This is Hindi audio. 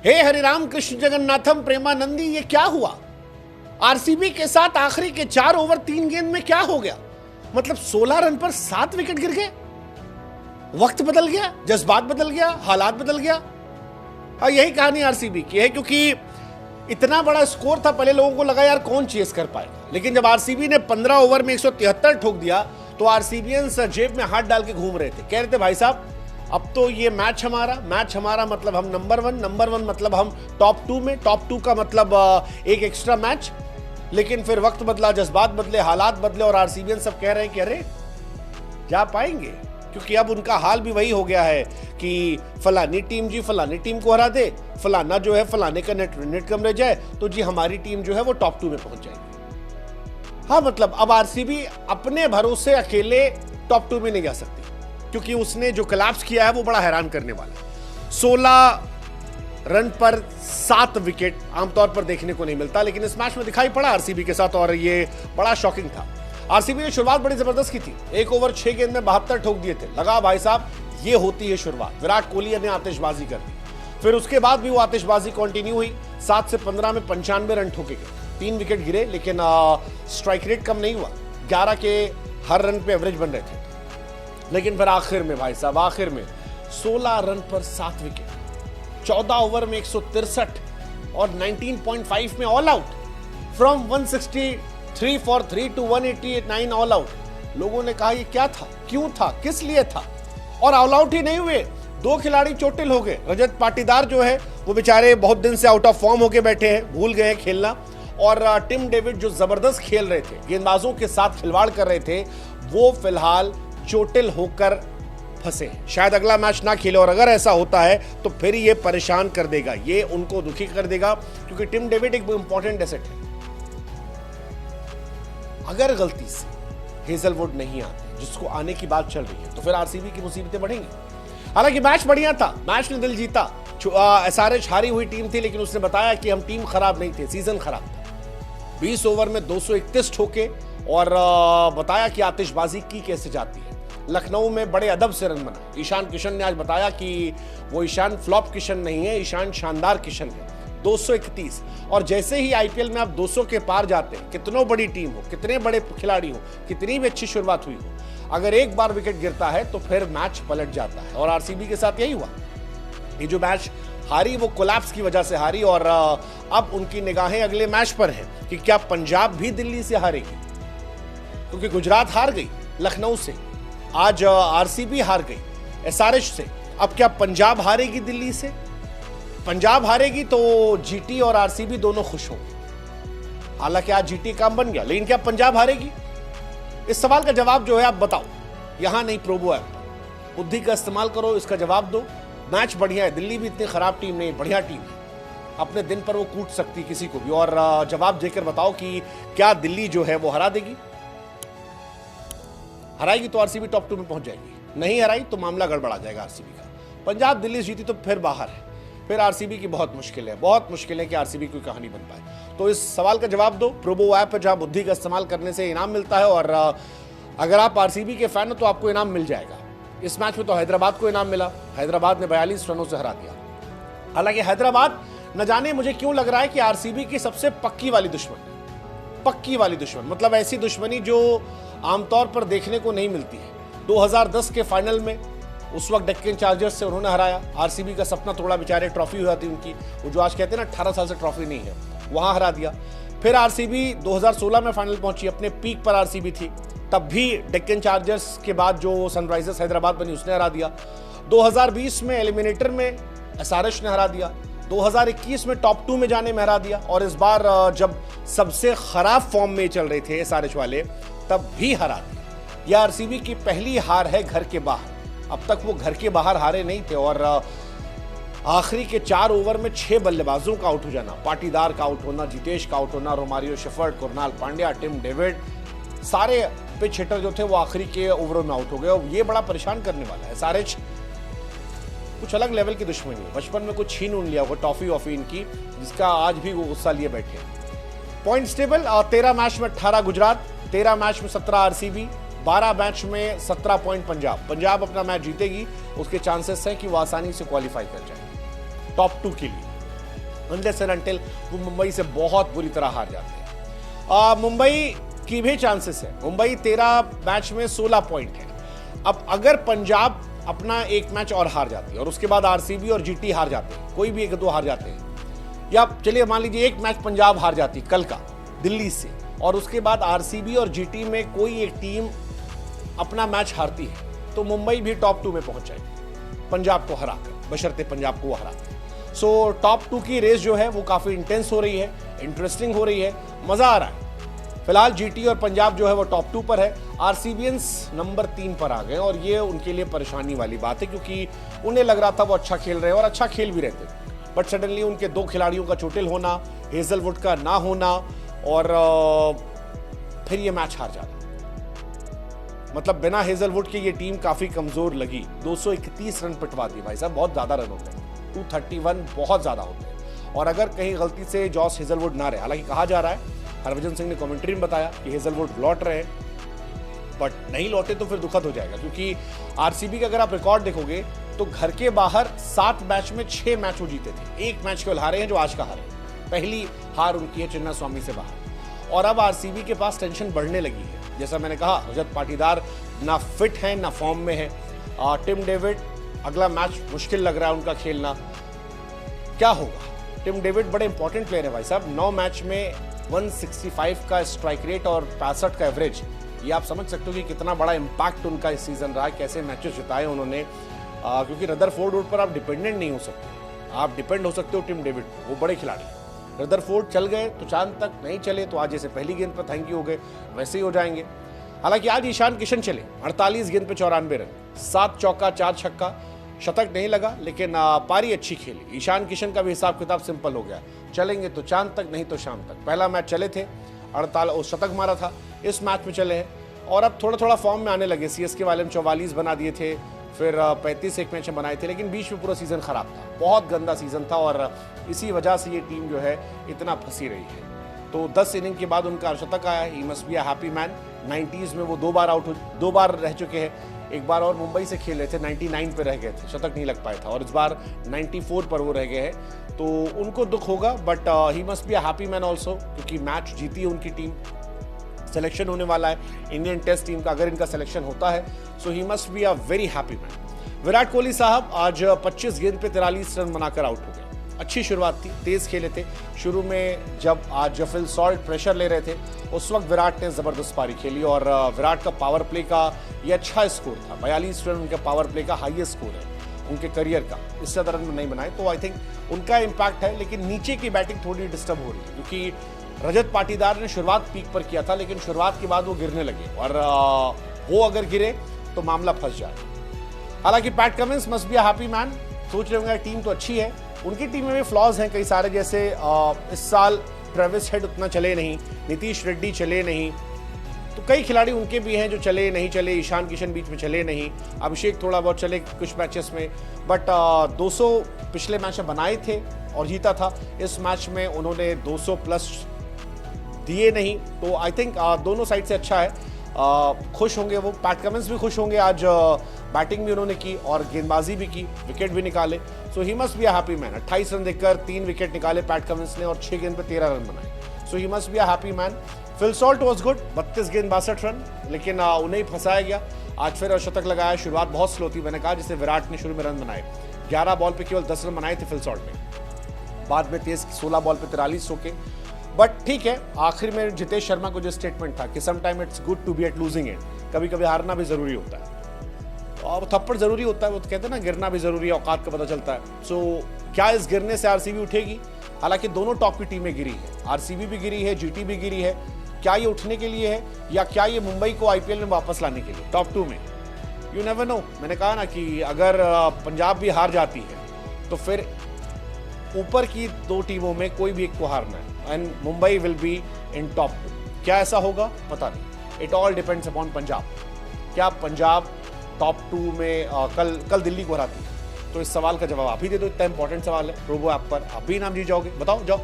हे हरिराम कृष्ण जगन्नाथम प्रेमानंदी, ये क्या हुआ? आरसीबी के साथ आखिरी के 4 ओवर 3 गेंद में क्या हो गया? मतलब 16 रन पर 7 विकेट गिर गए। वक्त बदल गया, जज्बात बदल गया, हालात बदल गया। और यही कहानी आरसीबी की है, क्योंकि इतना बड़ा स्कोर था, पहले लोगों को लगा यार कौन चेस कर पाएगा, लेकिन जब आरसीबी ने 15 ओवर में 173 ठोक दिया तो आरसीबियंस जेब में हाथ डाल के घूम रहे थे, कह रहे थे भाई साहब अब तो ये मैच हमारा मतलब हम नंबर वन मतलब हम टॉप 2 में, टॉप 2 का मतलब एक एक्स्ट्रा मैच। लेकिन फिर वक्त बदला, जज्बात बदले, हालात बदले और आरसीबियन सब कह रहे हैं कि अरे जा पाएंगे, क्योंकि अब उनका हाल भी वही हो गया है कि फलानी टीम जी फलानी टीम को हरा दे, फलाना जो है फलाने का नेट कम रह जाए तो जी हमारी टीम जो है वो टॉप 2 में पहुंच जाएगी। हाँ, मतलब अब आरसीबी अपने भरोसे अकेले टॉप 2 में नहीं जा सकती, क्योंकि उसने जो कोलैप्स किया है वो बड़ा हैरान करने वाला है। 16 रन पर 7 विकेट आमतौर पर देखने को नहीं मिलता, लेकिन इस मैच में दिखाई पड़ा आरसीबी के साथ और ये बड़ा शॉकिंग था। आरसीबी ने शुरुआत बड़ी जबरदस्त की थी, 1 ओवर 6 गेंद में 72 ठोक दिए थे। लगा भाई साहब ये होती है शुरुआत, विराट कोहली ने आतिशबाजी कर दी। फिर उसके बाद भी वो आतिशबाजी कंटिन्यू हुई, 7 से 15 में 95 रन ठोके गए, 3 विकेट गिरे, लेकिन स्ट्राइक रेट कम नहीं हुआ, 11 के हर रन पे एवरेज बन रहे थे। लेकिन फिर आखिर में भाई साहब, आखिर में 16 रन पर 7 विकेट, 14 ओवर में 163 और 19.5 में all out, from 163 for 3 to 189 all out. लोगों ने कहा ये क्या था, क्यों था, किस लिए था? और ऑल आउट ही नहीं हुए, 2 खिलाड़ी चोटिल हो गए। रजत पाटीदार जो है वो बेचारे बहुत दिन से आउट ऑफ फॉर्म होके बैठे हैं, भूल गए खेलना, और टिम डेविड जो जबरदस्त खेल रहे थे, गेंदबाजों के साथ खिलवाड़ कर रहे थे, वो फिलहाल चोटिल होकर फंसे। शायद अगला मैच ना खेले, और अगर ऐसा होता है तो फिर ये परेशान कर देगा, ये उनको दुखी कर देगा, क्योंकि टिम डेविड एक इंपॉर्टेंट एसेट है। अगर गलती से हेजलवुड नहीं आते, जिसको आने की बात चल रही है, तो फिर आरसीबी की मुसीबतें बढ़ेंगी। हालांकि मैच बढ़िया था, मैच ने दिल जीता। एसआरएच हारी हुई टीम थी, लेकिन उसने बताया कि हम टीम खराब नहीं थे, सीजन खराब था। 20 ओवर में 231 ठोके और बताया कि आतिशबाजी की कैसे जाती है। लखनऊ में बड़े अदब से रन बनाए। ईशान किशन ने आज बताया कि वो ईशान फ्लॉप किशन नहीं है, ईशान शानदार किशन है। 231, और जैसे ही आईपीएल में आप 200 के पार जाते हैं, कितनों बड़ी टीम हो, कितने बड़े खिलाड़ी हो, कितनी भी अच्छी शुरुआत हुई हो, अगर एक बार विकेट गिरता है तो फिर मैच पलट जाता है। और आरसीबी के साथ यही हुआ। ये जो मैच हारी वो कोलैप्स की वजह से हारी, और अब उनकी निगाहें अगले मैच पर है कि क्या पंजाब भी दिल्ली से हारेगी, क्योंकि गुजरात हार गई लखनऊ से, आज आरसीबी हार गई एसआरएच से। अब क्या पंजाब हारेगी दिल्ली से? पंजाब हारेगी तो जीटी और आरसीबी दोनों खुश होंगे। हालांकि आज जीटी काम बन गया, लेकिन क्या पंजाब हारेगी? इस सवाल का जवाब जो है आप बताओ, यहां नहीं प्रोबो ऐप पर। बुद्धि का इस्तेमाल करो, इसका जवाब दो। मैच बढ़िया है, दिल्ली भी इतनी खराब टीम नहीं, बढ़िया टीम है, अपने दिन पर वो कूट सकती किसी को भी। और जवाब देकर बताओ कि क्या दिल्ली जो है वो हरा देगी? हराएगी तो आरसीबी टॉप 2 में पहुंच जाएगी, नहीं हराई तो मामला गड़बड़ा जाएगा आरसीबी का। पंजाब दिल्ली जीती तो फिर बाहर है, फिर आरसीबी की बहुत मुश्किल है, बहुत मुश्किल है कि आरसीबी की कहानी बन पाए। तो इस सवाल का जवाब दो प्रोबो ऐप पर, जहां बुद्धि का इस्तेमाल करने से इनाम मिलता है। और अगर आप आरसीबी के फैन हो तो आपको इनाम मिल जाएगा। इस मैच में तो हैदराबाद को इनाम मिला, हैदराबाद ने 42 रनों से हरा दिया। हालांकि हैदराबाद न जाने मुझे क्यों लग रहा है कि आरसीबी की सबसे पक्की वाली दुश्मन, मतलब ऐसी दुश्मनी जो आमतौर पर देखने को नहीं मिलती है। 2010 के फाइनल में उस वक्त डेक्कन चार्जर्स से उन्होंने हराया, आरसीबी का सपना तोड़ा, बेचारे ट्रॉफी हुई थी उनकी, वो जो आज कहते हैं ना 18 साल से ट्रॉफी नहीं है, वहां हरा दिया। फिर आरसीबी 2016 में फाइनल पहुंची, अपने पीक पर आरसीबी थी, तब भी डेक्कन चार्जर्स के बाद जो सनराइजर्स हैदराबाद बनी उसने हरा दिया। 2020 में एलिमिनेटर में एसआरएच ने हरा दिया, 2021 में टॉप 2 में जाने में हरा दिया, और इस बार जब सबसे खराब फॉर्म में चल रहे थे एसआरएच वाले तब भी हरा दिया। यह आरसीबी की पहली हार है घर के बाहर, अब तक वो घर के बाहर हारे नहीं थे। और आखिरी के 4 ओवर में 6 बल्लेबाजों का आउट हो जाना, पाटीदार का आउट होना, जितेश का आउट होना, Romario Shepherd, Krunal Pandya, Tim David, सारे पिच हिटर जो थे वो आखिरी के ओवरों में आउट हो गए, और ये बड़ा परेशान करने वाला है। एसआरएच कुछ अलग लेवल की दुश्मनी है, बचपन में कुछ छीन उन लिया होगा टॉफी वॉफी इनकी, जिसका आज भी वो गुस्सा लिए बैठे। पॉइंट्स टेबल 13 मैच में 18 गुजरात, 13 मैच में 17 आरसीबी, 12 मैच में 17 पॉइंट पंजाब अपना मैच जीतेगी, उसके चांसेस हैं कि वो आसानी से क्वालिफाई कर जाए टॉप 2 के लिए। अनलेस एंड अनटिल वो मुंबई से बहुत बुरी तरह हार जाते हैं। मुंबई की भी चांसेस है। मुंबई 13 मैच में 16 पॉइंट है। अब अगर पंजाब अपना एक मैच और हार जाती है और उसके बाद आरसीबी और जीटी हार जाते हैं, कोई भी एक दो हार जाते हैं, या चलिए मान लीजिए एक मैच पंजाब हार जाती कल का दिल्ली से, और उसके बाद आरसीबी और जीटी में कोई एक टीम अपना मैच हारती है, तो मुंबई भी टॉप 2 में पहुंच जाएगी पंजाब को हराकर, बशर्ते पंजाब को वो हराते। सो टॉप 2 की रेस जो है वो काफी इंटेंस हो रही है, इंटरेस्टिंग हो रही है, मजा आ रहा है। फिलहाल जीटी और पंजाब जो है वो टॉप 2 पर है, आरसीबियंस नंबर 3 पर आ गए, और ये उनके लिए परेशानी वाली बात है क्योंकि उन्हें लग रहा था वो अच्छा खेल रहे हैं और अच्छा खेल भी रहे थे, बट सडनली उनके 2 खिलाड़ियों का चोटिल होना, हेजलवुड का ना होना, और फिर ये मैच हार जाना। मतलब बिना हेजलवुड के ये टीम काफी कमजोर लगी। 231 रन पिटवा दिए भाई साहब, बहुत ज्यादा रन होते हैं, 231 बहुत ज्यादा होते हैं। और अगर कहीं गलती से जॉस हेजलवुड ना रहे, हालांकि कहा जा रहा है, हरभजन सिंह ने कमेंट्री में बताया कि हेजलवुड लौट रहे हैं, बट नहीं लौटे तो फिर दुखद हो जाएगा, क्योंकि आरसीबी का अगर आप रिकॉर्ड देखोगे तो घर के बाहर 7 मैच में 6 मैच वो जीते थे, 1 मैच केवल हारे हैं जो आज का हारे। पहली हार उनकी है चिन्नास्वामी से बाहर। और अब आरसीबी के पास टेंशन बढ़ने लगी है। जैसा मैंने कहा, रजत पाटीदार ना फिट है ना फॉर्म में है। टिम डेविड, अगला मैच मुश्किल लग रहा है उनका खेलना, क्या होगा। टिम डेविड बड़े इंपॉर्टेंट प्लेयर है भाई साहब, 9 मैच में 165 का स्ट्राइक रेट और 65 का एवरेज। ये आप समझ सकते हो कि कितना बड़ा इंपैक्ट उनका इस सीजन रहा है, कैसे मैचेस जिताए उन्होंने। क्योंकि रदरफोर्ड पर आप डिपेंडेंट नहीं हो सकते, आप डिपेंड हो सकते हो टिम डेविड, वो बड़े खिलाड़ी। रदरफोर्ड चल गए तो चांद तक, नहीं चले तो आज जैसे पहली गेंद पर थैंक यू हो गए वैसे ही हो जाएंगे। हालांकि आज ईशान किशन चले, 48 गेंद पे 94 रन, 7 चौका 4 छक्का, शतक नहीं लगा, लेकिन पारी अच्छी खेली। ईशान किशन का भी हिसाब किताब सिंपल हो गया, चलेंगे तो चांद तक, नहीं तो शाम तक। पहला मैच चले थे 48 शतक मारा था, इस मैच में चले हैं और अब थोड़ा थोड़ा फॉर्म में आने लगे। सीएसके वाले में 44 बना दिए थे, फिर 35 एक मैच में बनाए थे, लेकिन बीच में पूरा सीजन खराब था, बहुत गंदा सीजन था, और इसी वजह से ये टीम जो है इतना फंसी रही है। तो 10 इनिंग के बाद उनका शतक आया, ही must be a happy man. 90s में वो 2 बार दो बार रह चुके हैं, एक बार और मुंबई से खेल रहे थे, 99 पे रह गए थे, शतक नहीं लग पाया था, और इस बार 94 पर वो रह गए हैं, तो उनको दुख होगा, but he must be a happy man also, क्योंकि मैच जीती है उनकी टीम। सिलेक्शन होने वाला है इंडियन टेस्ट टीम का, अगर इनका सिलेक्शन होता है, so he must be a very happy man. Virat Kohli साहब आज 25 गेंद पे 43 रन बनाकर आउट हो गए। अच्छी शुरुआत थी, तेज खेले थे शुरू में। जब आज फिल सॉल्ट प्रेशर ले रहे थे, उस वक्त विराट ने जबरदस्त पारी खेली, और विराट का पावर प्ले का ये अच्छा स्कोर था, 42 रन उनके पावर प्ले का हाईएस्ट स्कोर है उनके करियर का, इससे ज़्यादा रन नहीं बनाए, तो आई थिंक उनका इम्पैक्ट है। लेकिन नीचे की बैटिंग थोड़ी डिस्टर्ब हो रही है, क्योंकि रजत पाटीदार ने शुरुआत पीक पर किया था, लेकिन शुरुआत के बाद वो गिरने लगे, और वो अगर गिरे तो मामला फंस जाए। हालांकि PAT Cummins must be a happy man, सोच रहे होंगे टीम तो अच्छी है, उनकी टीम में भी फ्लॉज हैं कई सारे, जैसे इस साल ट्रेविस हेड उतना चले नहीं, नीतीश रेड्डी चले नहीं, तो कई खिलाड़ी उनके भी हैं जो चले नहीं चले, ईशान किशन बीच में चले नहीं, अभिषेक थोड़ा बहुत चले कुछ मैचेस में, बट 200 पिछले मैच में बनाए थे और जीता था। इस मैच में उन्होंने 200 प्लस दिए नहीं, तो आई थिंक दोनों साइड से अच्छा है। खुश होंगे वो, पैट कमिंस भी खुश होंगे, आज बैटिंग भी उन्होंने की और गेंदबाजी भी की, विकेट भी निकाले, so he must be a happy man. 28 run देकर 3 विकेट निकाले पैट कमिंस ने और 6 गेंद पे 13 रन बनाए, so he must be a happy man. Phil Salt was good, 32 गेंद 62 रन, लेकिन उन्हें ही फंसाया गया। आज फिर शतक लगाया, शुरुआत बहुत स्लो थी, मैंने कहा जिसे विराट ने शुरू में रन बनाए, 11 बॉल पे केवल 10 रन बनाए थे फिल सॉल्ट ने, बाद में तेज 16 बॉल पे 43 चौके, बट ठीक है। आखिर में जितेश शर्मा को जो स्टेटमेंट था कि sometime it's good to be at losing end, कभी कभी हारना भी जरूरी होता है, और थप्पड़ जरूरी होता है, वो तो कहते हैं ना गिरना भी जरूरी है, औकात का पता चलता है। सो क्या इस गिरने से आरसीबी उठेगी? हालांकि दोनों टॉप की टीमें गिरी है, आरसीबी भी गिरी है, जीटी भी गिरी है, क्या ये उठने के लिए है या क्या ये मुंबई को आईपीएल में वापस लाने के लिए टॉप 2 में? You never know. मैंने कहा ना कि अगर पंजाब भी हार जाती है तो फिर ऊपर की 2 टीमों में कोई भी एक को हारना है, and Mumbai will be in top 2। क्या ऐसा होगा पता नहीं, it all depends upon Punjab. क्या पंजाब टॉप 2 में कल दिल्ली को हराती है? तो इस सवाल का जवाब आप ही दे दो, इतना इंपॉर्टेंट सवाल है। रोबो ऐप पर आप भी इनाम जीत जाओगे, बताओ जाओ।